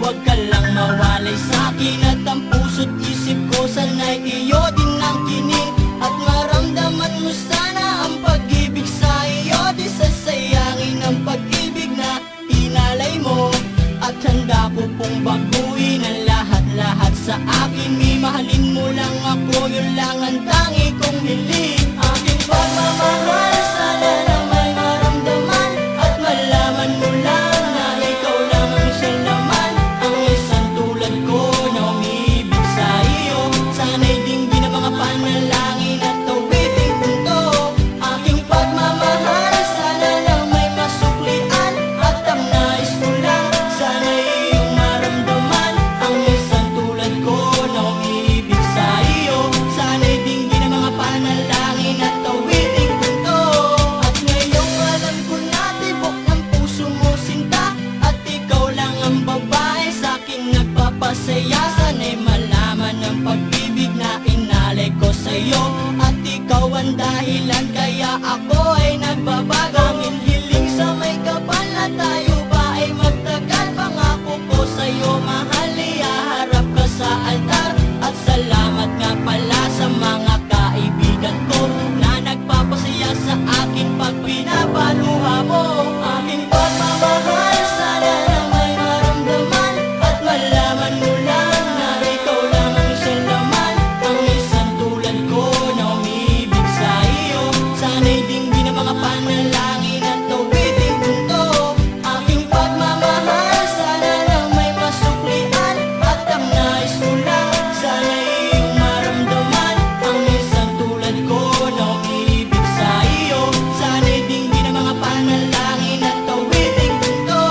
Huwag ka lang mawalay sa'kin at ang puso't isip ko sana'y iyo din ang kinig. At maramdaman mo sana ang pag-ibig sa iyo. Di sasayangin ang pag-ibig na inalay mo. At handa ko pong baguhin ang lahat-lahat sa akin. Mahalin mo lang ako, yun lang ang tangi kong hiling. Aking pagmamahal, sana na may maramdaman at malaman mo lang na ikaw lang ang siya naman. Ang isang tulad ko na umiibig sa iyo. Sana'y dinggin ang mga panalangin at tawiting punto. Aking pagmamahal, sana lang may masuklian at ang nais ko lang, sana'y iyong maramdaman. Ang isang tulad ko na umiibig sa iyo. Sana'y dinggin ang mga panalangin at tawiting punto. At ngayong alam ko na tibok ng puso mo sinta, at ikaw lang ang babae sa'king nagpapasaya. Sana'y malaman ang pag-ibig na inalay ko sa'yo. At ikaw ang dahilan kaya ako ay nagbabago. Ang hiling sa may kapal na tayo ba ay magtagal. Pangako ko sa'yo mahal, ihaharap ka sa altar. At salamat nga pala sa mga kaibigan ko na nagpapasaya sa akin pag pinapaluha mo. Aking pagmamahal, sana na may maramdaman at malaman mo lang na ikaw lang ang siya naman. Ang isang tulad ko na umiibig sa iyo. Sana'y dinggin ang mga panalangin at tawiting punto. Aking pagmamahal, sana lang may masuklian at ang nais ko lang, sana'y iyong maramdaman. Ang isang tulad ko na umiibig sa iyo. Sana'y dinggin ang mga panalangin at tawiting punto.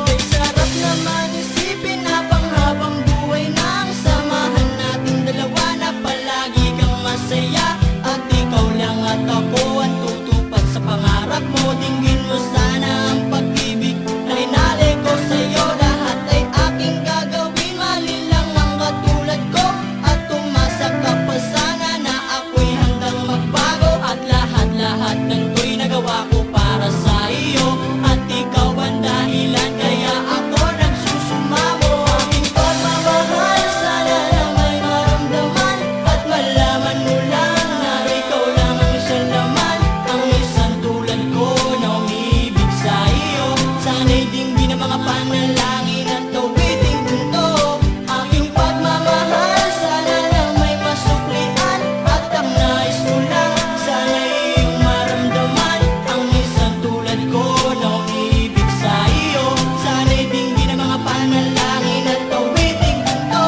Kay sarap naman isipin na panghabang buhay na ang samahan nating dalawa, na palagi kang masaya at ikaw lang at ako ang tutupad sa pangarap mo. Dinggin mo sana ang pag-ibig na inalay ko sa'yo. Lahat ay aking gagawin, mali lang ang katulad ko. At umasa ka pa sana na ako'y handang magbago. At lahat-lahat ng to'y nagawa ko para sa iyo. At ikaw ang dahilan kaya ako nagsusumamo. Aking pagmamahal, sana na may maramdaman at malaman mo lang na ikaw lang ang siya naman. Ang isang tulad ko na umiibig sa iyo. Sana'y dinggin ang mga panalangin at tawiting punto. Aking pagmamahal, sana lang may masuklian at ang nais ko lang, sana'y iyong maramdaman. Ang isang tulad ko na umiibig sa iyo. Sana'y dinggin ang mga panalangin at tawiting punto.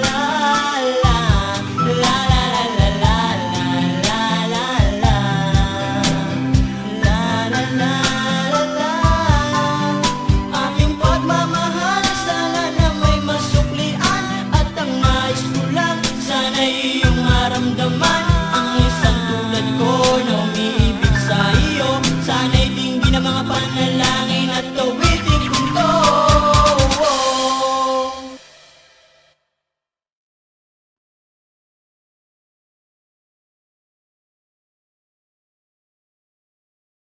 La la la la la la la la la la la la.